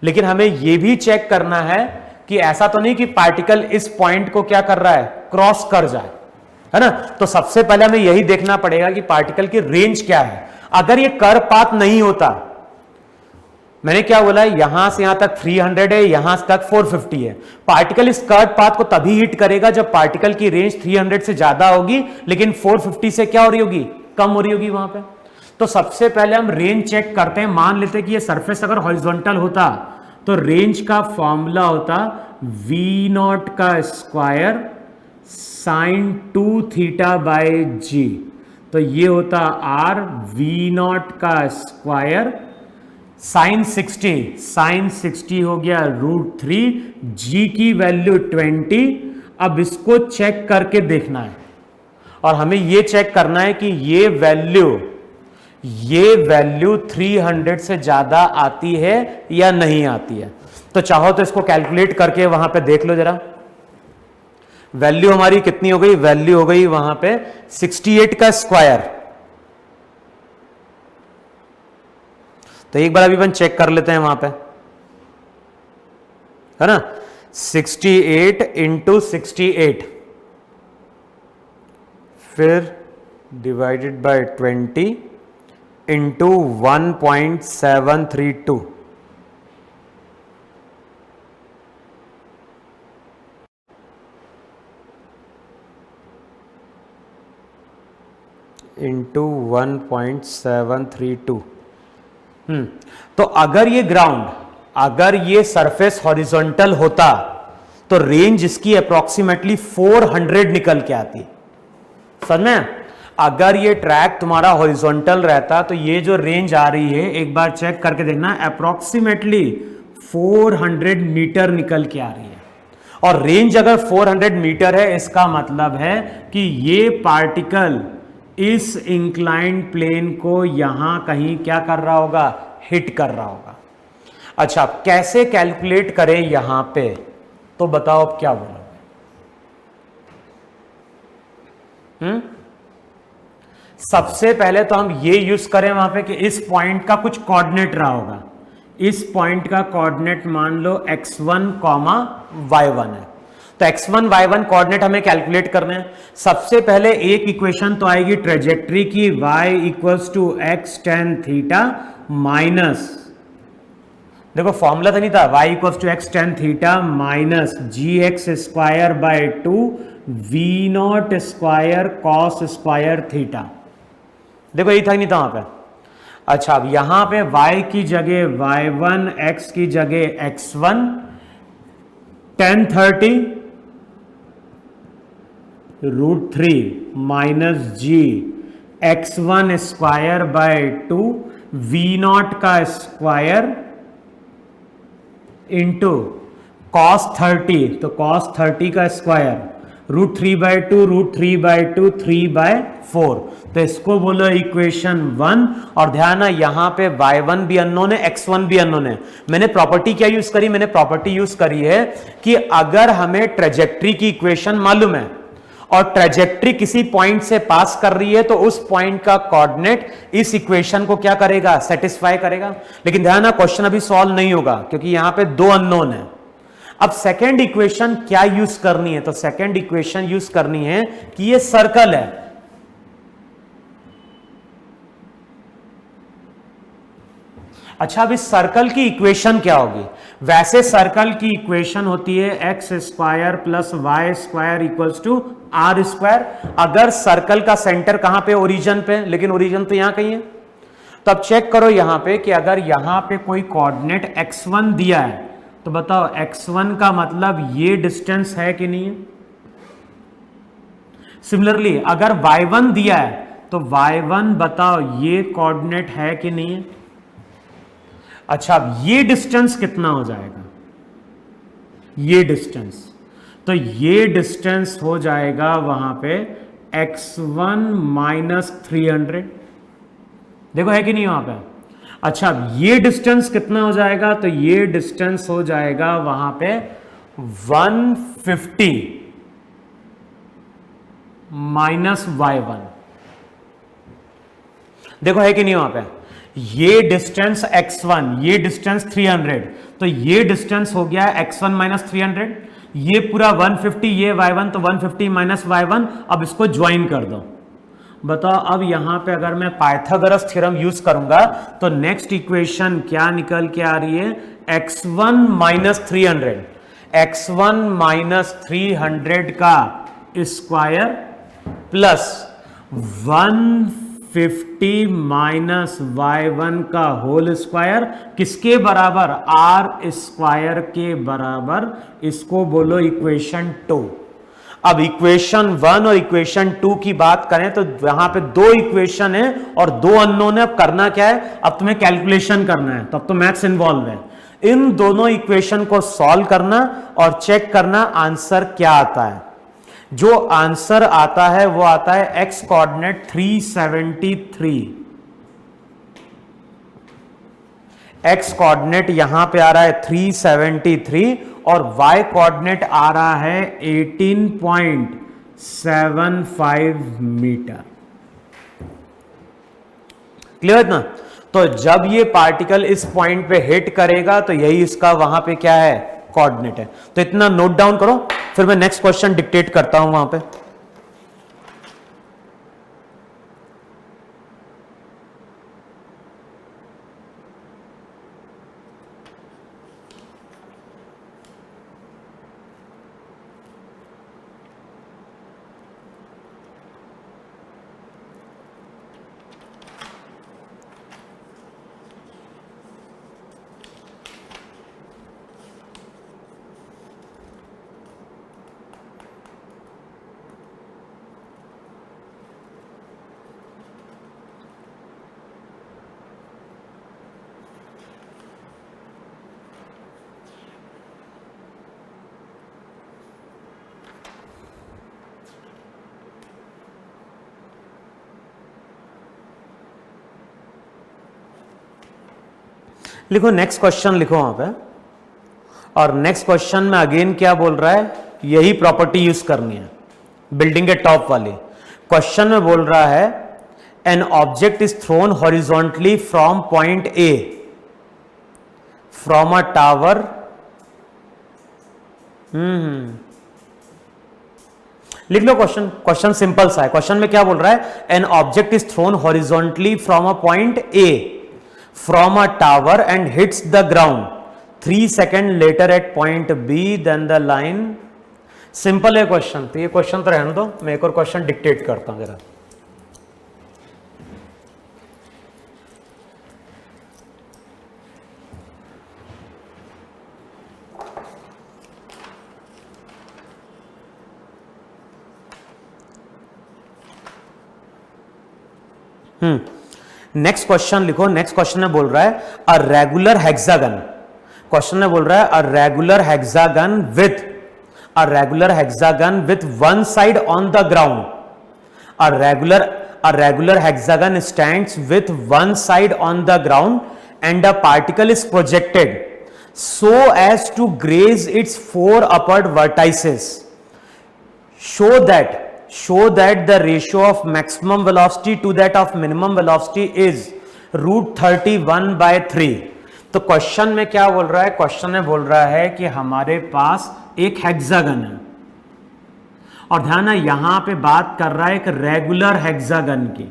लेकिन हमें यह भी चेक करना है कि ऐसा तो नहीं कि पार्टिकल इस पॉइंट को क्या कर रहा है, क्रॉस कर जाए, है ना। तो सबसे पहले हमें यही देखना पड़ेगा कि पार्टिकल की रेंज क्या है। अगर ये कर्व पाथ नहीं होता, मैंने क्या बोला, यहां से यहां तक 300 है, यहां तक 450 है, पार्टिकल इस कर्व पाथ को तभी हिट करेगा जब पार्टिकल की रेंज 300 से ज्यादा होगी, लेकिन 450 से क्या हो रही होगी, कम हो रही होगी वहां पे। तो सबसे पहले हम रेंज चेक करते हैं। मान लेते हैं कि ये सरफेस अगर हॉरिजॉन्टल होता तो रेंज का फॉर्मूला होता v0 का स्क्वायर sin 2 थीटा बाय जी। तो ये होता r v0 का स्क्वायर साइन 60 हो गया √3, g की वैल्यू 20, अब इसको चेक करके देखना है और हमें ये चेक करना है कि ये वैल्यू 300 से ज्यादा आती है या नहीं आती है। तो चाहो तो इसको कैलकुलेट करके वहां पे देख लो जरा। वैल्यू हमारी कितनी हो गई? वैल्यू हो गई वहां पे 68 का स्क्वायर। तो एक बार अभी अपन चेक कर लेते हैं वहां पे, है ना। 68 इंटू 68 फिर डिवाइडेड बाय 20 इंटू 1.732 इंटू 1.732। तो अगर ये सरफेस हॉरिजॉन्टल होता तो रेंज इसकी अप्रोक्सीमेटली 400 निकल के आती। समझ में? अगर ये ट्रैक तुम्हारा हॉरिजॉन्टल रहता तो ये जो रेंज आ रही है एक बार चेक करके देखना, अप्रोक्सीमेटली 400 मीटर निकल के आ रही है। और रेंज अगर 400 मीटर है इसका मतलब है कि ये पार्टिकल इस इंक्लाइंड प्लेन को यहां कहीं क्या कर रहा होगा? हिट कर रहा होगा। अच्छा, कैसे कैलकुलेट करें यहां पे? तो बताओ अब क्या बोलोगे? सबसे पहले तो हम ये यूज करें वहां पे कि इस पॉइंट का कुछ कोऑर्डिनेट रहा होगा। इस पॉइंट का कोऑर्डिनेट मान लो x1, y1 है। तो x1, y1 कोऑर्डिनेट हमें कैलकुलेट करने हैं। सबसे पहले एक इक्वेशन तो आएगी ट्रेजेक्ट्री की, y equals to x tan theta minus, देखो फॉर्मूला तो नहीं था, y equals to x tan theta minus gx square by 2 v0 square cos square theta. देखो यही था नहीं था वहां पे। अच्छा, अब यहां पे y की जगह y1, x की जगह x1, tan 30 √3 minus g x1 square by 2 v0 का स्क्वायर इंटू कॉस 30, तो कॉस 30 का स्क्वायर √3/2 √3/2 3/4। तो इसको बोलो इक्वेशन 1। और ध्यान है यहां पे y1 भी अननोन है, x1 भी अननोन है। मैंने प्रॉपर्टी क्या यूज करी? मैंने प्रॉपर्टी यूज करी है कि अगर हमें ट्रेजेक्ट्री की इक्वेशन मालूम है और ट्रेजेक्ट्री किसी पॉइंट से पास कर रही है तो उस पॉइंट का कोऑर्डिनेट इस इक्वेशन को क्या करेगा? सेटिस्फाई करेगा। लेकिन ध्यान है क्वेश्चन अभी सॉल्व नहीं होगा क्योंकि यहां पे दो अननोन है। अब सेकेंड इक्वेशन क्या यूज करनी है? तो सेकेंड इक्वेशन यूज करनी है कि ये सर्कल है। अच्छा, अब इस सर्कल की इक्वेशन क्या होगी? वैसे सर्कल की इक्वेशन होती है x square plus y square equals to r square. अगर सर्कल का सेंटर कहां पे? ओरिजिन पे, लेकिन ओरिजिन तो यहां कहीं है। तो अब चेक करो यहां पे कि अगर यहां पे कोई कोऑर्डिनेट x1 दिया है तो बताओ x1 का मतलब ये डिस्टेंस है कि नहीं है? सिमिलरली अगर y1 दिया है तो y1 बताओ ये कोऑर्डिनेट है कि नहीं है? अच्छा, अब ये डिस्टेंस कितना हो जाएगा? ये डिस्टेंस, तो ये डिस्टेंस हो जाएगा वहां पे x1 माइनस 300। देखो है कि नहीं वहां पे? अच्छा, अब ये डिस्टेंस कितना हो जाएगा? तो ये डिस्टेंस हो जाएगा वहां पे 150 माइनस y1। देखो है कि नहीं वहां पे? ये डिस्टेंस x1, ये डिस्टेंस 300, तो ये डिस्टेंस हो गया x1 माइनस 300। ये पूरा 150, ये y1, तो 150 माइनस y1। अब इसको ज्वाइन कर दो। बताओ अब यहां पे अगर मैं पाइथागोरस थ्योरम यूज करूंगा तो नेक्स्ट इक्वेशन क्या निकल के आ रही है? x1 माइनस 300, x1 माइनस 300 का स्क्वायर प्लस 150 माइनस y1 का होल स्क्वायर किसके बराबर? r स्क्वायर के बराबर। इसको बोलो इक्वेशन 2। अब इक्वेशन 1 और इक्वेशन 2 की बात करें तो यहां पे दो इक्वेशन है और दो अननोन है। अब करना क्या है? अब तुम्हें कैलकुलेशन करना है, तब तो मैथ्स इन्वॉल्व है। इन दोनों इक्वेशन को सॉल्व करना और चेक करना आंसर क्या आता है। जो आंसर आता है वो आता है x कोऑर्डिनेट 373, x कोऑर्डिनेट यहां पे आ रहा है 373 और y कोऑर्डिनेट आ रहा है 18.75 मीटर। क्लियर ना? तो जब ये पार्टिकल इस पॉइंट पे हिट करेगा तो यही इसका वहां पे क्या है, कोऑर्डिनेट है। तो इतना नोट डाउन करो, फिर मैं नेक्स्ट क्वेश्चन डिक्टेट करता हूं वहां पे। लिखो नेक्स्ट क्वेश्चन, लिखो वहां पे। और नेक्स्ट क्वेश्चन में अगेन क्या बोल रहा है, यही प्रॉपर्टी यूज करनी है, बिल्डिंग के टॉप वाली। क्वेश्चन में बोल रहा है an object is throne horizontally from point A from a tower. लिख लो क्वेश्चन, क्वेश्चन सिंपल सा है। क्वेश्चन में क्या बोल रहा है, an object is throne horizontally from a point A from a tower and hits the ground 3 seconds later at point B, then the line। Simple है question, तो ये क्वेश्चन तो रहने दो, मैं एक और क्वेश्चन डिक्टेट करता हूं जरा। नेक्स्ट क्वेश्चन लिखो। नेक्स्ट क्वेश्चन में बोल रहा है अ रेगुलर हेक्सागन। क्वेश्चन में बोल रहा है a regular hexagon with one side on the ground. A regular hexagon stands with one side on the ground and a particle is projected so as to graze its 4 upward vertices। show that the ratio of maximum velocity to that of minimum velocity is √31/3। तो question में क्या बोल रहा है, question में बोल रहा है कि हमारे पास एक हेक्सागन है, और ध्यान है यहां पे बात कर रहा है एक रेगुलर हेक्सागन की।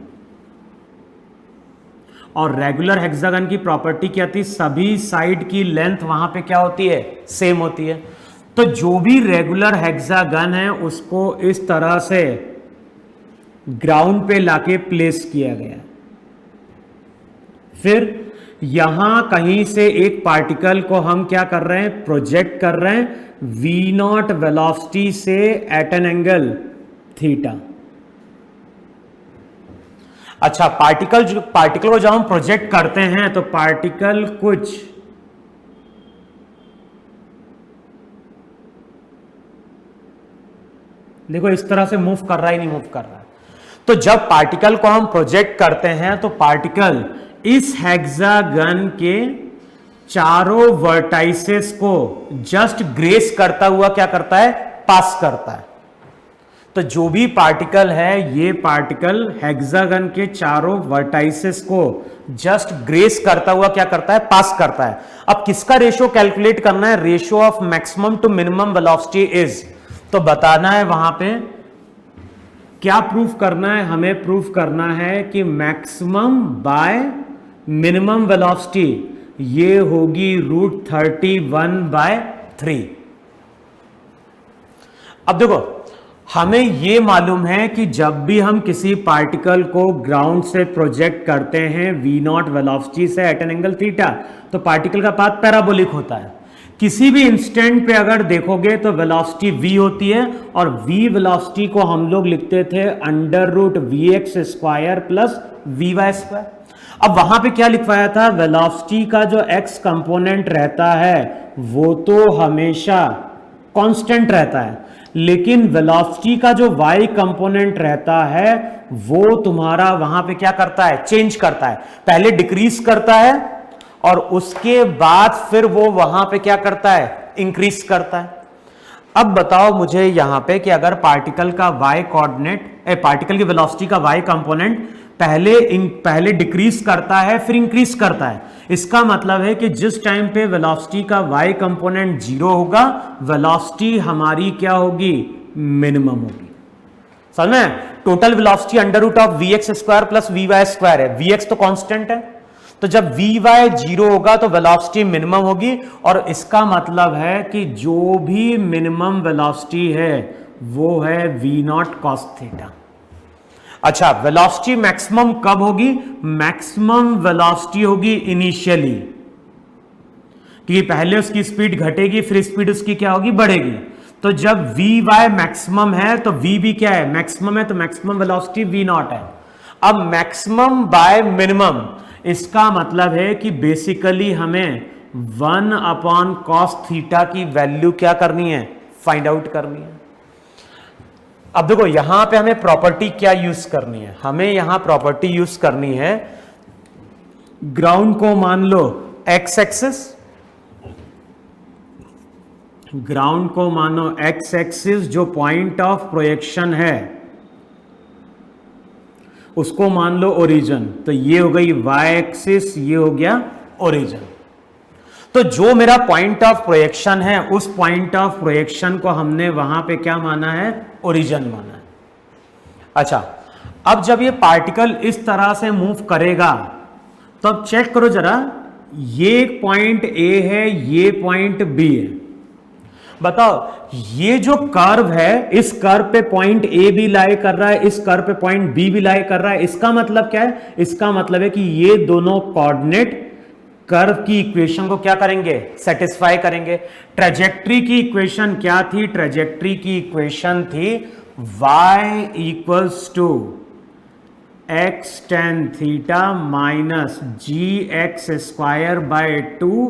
और रेगुलर हेक्सागन की प्रॉपर्टी क्या थी, सभी साइड की लेंथ वहां पे क्या होती है, सेम होती है। तो जो भी रेगुलर हेक्सागन है उसको इस तरह से ग्राउंड पे लाके प्लेस किया गया। फिर यहां कहीं से एक पार्टिकल को हम क्या कर रहे हैं, प्रोजेक्ट कर रहे हैं v0 वेलोसिटी से एट एन एंगल थीटा। अच्छा, पार्टिकल को जब हम प्रोजेक्ट करते हैं तो पार्टिकल कुछ देखो इस तरह से मूव कर रहा है, नहीं मूव कर रहा है। तो जब पार्टिकल को हम प्रोजेक्ट करते हैं तो पार्टिकल इस हेक्सागन के चारों वर्टाइसेस को जस्ट ग्रेस करता हुआ क्या करता है, पास करता है। तो जो भी पार्टिकल है, ये पार्टिकल हेक्सागन के चारों वर्टाइसेस को जस्ट ग्रेस करता हुआ क्या करता है, पास करता है। अब किसका रेशियो कैलकुलेट करना है, ratio of maximum to minimum velocity is, तो बताना है वहां पे क्या प्रूफ करना है, हमें प्रूफ करना है कि मैक्सिमम बाय मिनिमम वेलोसिटी ये होगी √31/3। अब देखो हमें ये मालूम है कि जब भी हम किसी पार्टिकल को ग्राउंड से प्रोजेक्ट करते हैं v0 वेलोसिटी से एट एन एंगल थीटा, तो पार्टिकल का पाथ पैराबोलिक होता है। किसी भी इंस्टेंट पे अगर देखोगे तो वेलोसिटी v होती है, और v वेलोसिटी को हम लोग लिखते थे √vx² प्लस vy²। अब वहां पे क्या लिखवाया था, वेलोसिटी का जो x कंपोनेंट रहता है वो तो हमेशा कांस्टेंट रहता है, लेकिन वेलोसिटी का जो y कंपोनेंट रहता है वो तुम्हारा वहां पे क्या करता है, चेंज करता है। पहले डिक्रीज करता है और उसके बाद फिर वो वहां पे क्या करता है, इंक्रीज करता है। अब बताओ मुझे यहां पे कि अगर पार्टिकल का y कोऑर्डिनेट, पार्टिकल की वेलोसिटी का y कंपोनेंट पहले डिक्रीज करता है फिर इंक्रीज करता है, इसका मतलब है कि जिस टाइम पे वेलोसिटी का y कंपोनेंट 0 होगा, वेलोसिटी हमारी क्या होगी, मिनिमम होगी। समझ में? Total velocity under root of v x square plus v y square है, वी एक्स तो कांस्टेंट है, तो जब वी वाई 0 होगा तो वेलोसिटी मिनिमम होगी, और इसका मतलब है कि जो भी मिनिमम वेलोसिटी है वो है वी नॉट कॉस थीटा। अच्छा, वेलोसिटी मैक्सिमम कब होगी, मैक्सिमम वेलोसिटी होगी इनिशियली, क्योंकि पहले उसकी स्पीड घटेगी फिर स्पीड उसकी क्या होगी, बढ़ेगी। तो जब वी वाई मैक्सिमम है तो वी भी क्या है, मैक्सिमम है, तो मैक्सिमम वेलोसिटी वी नॉट है। अब मैक्सिमम बाय मिनिमम, इसका मतलब है कि बेसिकली हमें 1 अपॉन कॉस थीटा की वैल्यू क्या करनी है, फाइंड आउट करनी है। अब देखो यहां पे हमें प्रॉपर्टी क्या यूज करनी है, हमें यहां प्रॉपर्टी यूज करनी है, ग्राउंड को मान लो एक्स एक्सिस, ग्राउंड को मानो एक्स एक्सिस, जो पॉइंट ऑफ प्रोजेक्शन है उसको मान लो ओरिजिन, तो ये हो गई वाई एक्सिस, ये हो गया ओरिजिन। तो जो मेरा पॉइंट ऑफ प्रोजेक्शन है उस पॉइंट ऑफ प्रोजेक्शन को हमने वहां पे क्या माना है, ओरिजिन माना है। अच्छा, अब जब ये पार्टिकल इस तरह से मूव करेगा तो अब चेक करो जरा, ये पॉइंट ए है, ये पॉइंट बी है, बताओ ये जो कर्व है इस कर्व पे पॉइंट ए भी लाई कर रहा है, इस कर्व पे पॉइंट बी भी लाई कर रहा है, इसका मतलब क्या है, इसका मतलब है कि ये दोनों कोऑर्डिनेट कर्व की इक्वेशन को क्या करेंगे, सेटिस्फाई करेंगे। ट्रेजेक्ट्री की इक्वेशन क्या थी, ट्रेजेक्ट्री की इक्वेशन थी y equals to x tan theta minus g x square by 2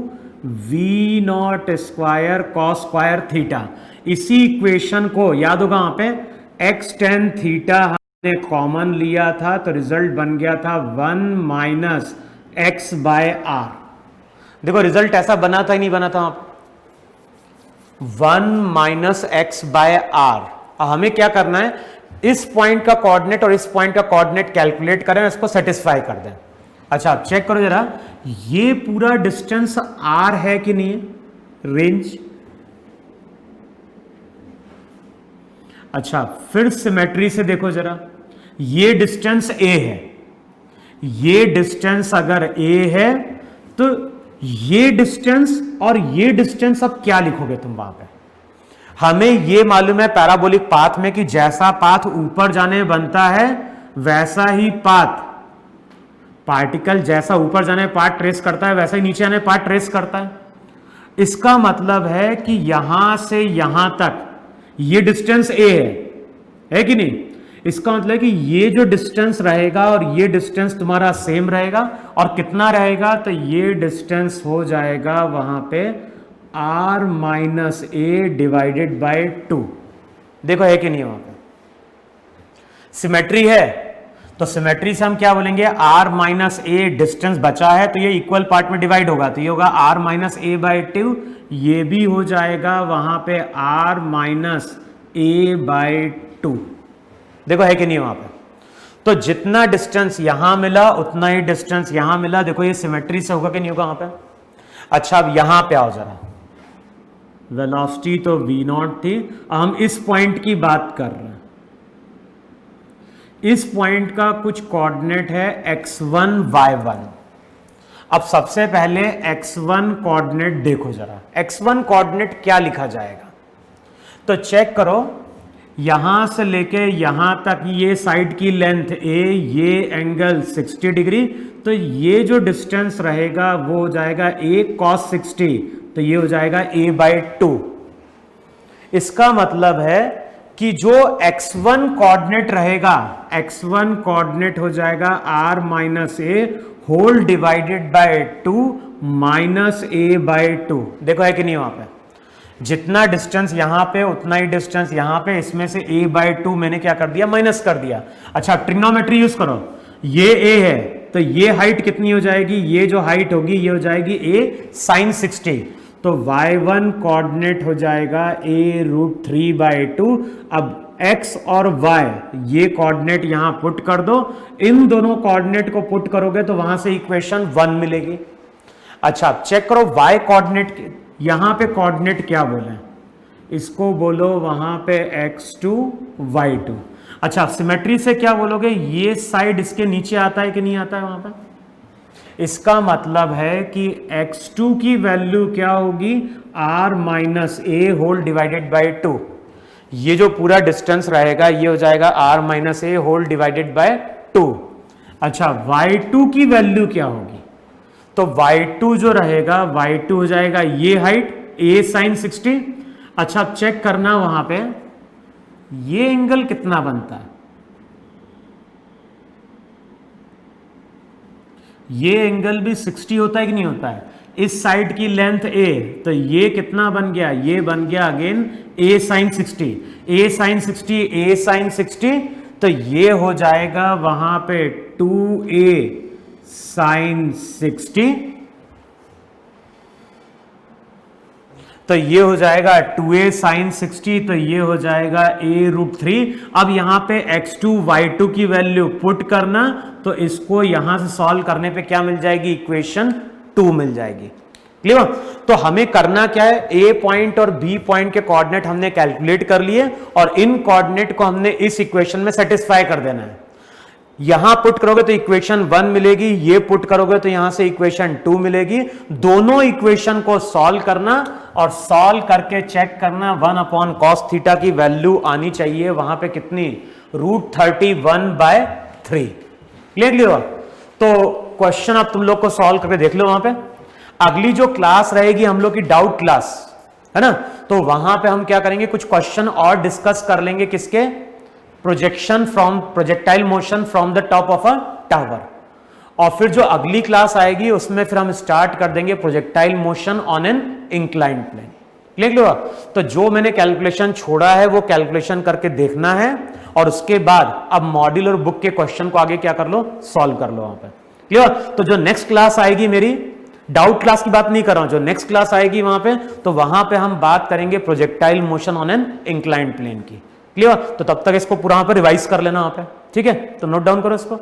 v nought square cos square theta. इसी इक्वेशन को याद होगा, वहां पे एक्स टेन थीटा हमने कॉमन लिया था तो रिजल्ट बन गया था 1 माइनस एक्स बाय आर। देखो रिजल्ट ऐसा बना था ही नहीं बना था, 1 माइनस एक्स बाय आर। हमें क्या करना है, इस पॉइंट का कोऑर्डिनेट और इस पॉइंट का कोऑर्डिनेट कैलकुलेट करें, इसको सेटिस्फाई कर दें। अच्छा आप चेक करो जरा, ये पूरा डिस्टेंस आर है कि नहीं है, रेंज। अच्छा फिर सिमेट्री से देखो जरा, ये डिस्टेंस ए है, ये डिस्टेंस अगर ए है तो ये डिस्टेंस और ये डिस्टेंस अब क्या लिखोगे तुम वहां पे। हमें ये मालूम है पैराबोलिक पाथ में कि जैसा पाथ ऊपर जाने बनता है वैसा ही पाथ, पार्टिकल जैसा ऊपर जाने पाथ ट्रेस करता है वैसा ही नीचे आने पाथ ट्रेस करता है। इसका मतलब है कि यहां से यहां तक ये डिस्टेंस ए है कि नहीं। इसका मतलब है कि ये जो डिस्टेंस रहेगा और ये डिस्टेंस तुम्हारा सेम रहेगा, और कितना रहेगा, तो ये डिस्टेंस हो जाएगा वहां पे r minus A divided by 2। देखो है कि नहीं वहां पे सिमेट्री है, तो सिमेट्री से हम क्या बोलेंगे, r माइनस ए डिस्टेंस बचा है तो ये इक्वल पार्ट में डिवाइड होगा, तो ये होगा r माइनस ए बाय 2, ये भी हो जाएगा वहां पे r माइनस ए बाय 2। देखो है कि नहीं वहां पे, तो जितना डिस्टेंस यहां मिला उतना ही डिस्टेंस यहां मिला। देखो ये सिमेट्री से होगा कि नहीं होगा वहां पे। अच्छा अब यहां पे आओ जरा, वेलोसिटी तो v नॉट थी, हम इस पॉइंट की बात कर रहे हैं। इस पॉइंट का कुछ कोऑर्डिनेट है x1 y1। अब सबसे पहले x1 कोऑर्डिनेट देखो जरा, x1 कोऑर्डिनेट क्या लिखा जाएगा, तो चेक करो, यहां से लेके यहां तक ये साइड की लेंथ a, ये एंगल 60 डिग्री, तो ये जो डिस्टेंस रहेगा वो हो जाएगा a cos 60, तो ये हो जाएगा a बाय 2। इसका मतलब है कि जो x1 कोऑर्डिनेट रहेगा, x1 कोऑर्डिनेट हो जाएगा r minus a whole divided by 2 minus a by 2। देखो है कि नहीं वहां पे, जितना डिस्टेंस यहां पे उतना ही डिस्टेंस यहां पे, इसमें से a/2 मैंने क्या कर दिया, माइनस कर दिया। अच्छा ट्रिग्नोमेट्री यूज करो, ये a है तो ये हाइट कितनी हो जाएगी, ये जो हाइट होगी ये हो जाएगी a sin 60, तो y1 कोऑर्डिनेट हो जाएगा a√3/2। अब x और y ये कोऑर्डिनेट यहां पुट कर दो, इन दोनों कोऑर्डिनेट को पुट करोगे तो वहां से इक्वेशन 1 मिलेगी। अच्छा चेक करो y कोऑर्डिनेट, यहां पे कोऑर्डिनेट क्या बोले, इसको बोलो वहां पे x2 y2। अच्छा सिमेट्री से क्या बोलोगे, ये साइड इसके नीचे आता है कि नहीं आता है वहां पे, इसका मतलब है कि x2 की वैल्यू क्या होगी, r-a/2। ये जो पूरा डिस्टेंस रहेगा ये हो जाएगा r-a/2। अच्छा y2 की वैल्यू क्या होगी, तो y2 जो रहेगा, y2 हो जाएगा ये हाइट a sin 60। अच्छा चेक करना वहां पे ये एंगल कितना बनता है, ये एंगल भी 60 होता है कि नहीं होता है, इस साइड की लेंथ a, तो ये कितना बन गया, ये बन गया again a sin 60, a sin 60, a sin 60, तो ये हो जाएगा वहां पे 2a sin 60, तो ये हो जाएगा 2a sin 60, तो ये हो जाएगा a√3। अब यहां पे x2 y2 की वैल्यू पुट करना, तो इसको यहां से सॉल्व करने पे क्या मिल जाएगी, इक्वेशन 2 मिल जाएगी। क्लियर। तो हमें करना क्या है, a पॉइंट और b पॉइंट के कोऑर्डिनेट हमने कैलकुलेट कर लिए और इन कोऑर्डिनेट को हमने इस इक्वेशन में सेटिस्फाई कर देना है। यहां पुट करोगे तो इक्वेशन 1 मिलेगी, ये पुट करोगे तो यहां से इक्वेशन 2 मिलेगी। दोनों इक्वेशन को सॉल्व करना और सॉल्व करके चेक करना 1/cos थीटा की वैल्यू आनी चाहिए वहां पे कितनी, √31/3। क्लियर। तो क्वेश्चन अब तुम लोग को सॉल्व करके देख लो वहां पे। अगली जो क्लास रहेगी हम लोग की डाउट क्लास है ना, तो वहां पे हम क्या करेंगे, कुछ क्वेश्चन और डिस्कस कर लेंगे, किसके, projection from projectile motion from the top of a tower. और फिर जो अगली क्लास आएगी उसमें फिर हम स्टार्ट कर देंगे projectile motion on an inclined plane. Clear. तो जो मैंने कैलकुलेशन छोड़ा है वो कैलकुलेशन करके देखना है और उसके बाद अब मॉड्यूल और बुक के क्वेश्चन को आगे क्या कर लो, सॉल्व कर लो वहां पर। क्लियर। तो जो नेक्स्ट क्लास आएगी, मेरी डाउट क्लास की बात नहीं कर रहा हूं, जो नेक्स्ट क्लास आएगी वहां पे, तो वहां पे हम बात करेंगे projectile motion on an inclined plane की। क्लियर। तो तब तक इसको पूरा वहां पर रिवाइज कर लेना वहां पे, ठीक है। तो नोट डाउन करो इसको।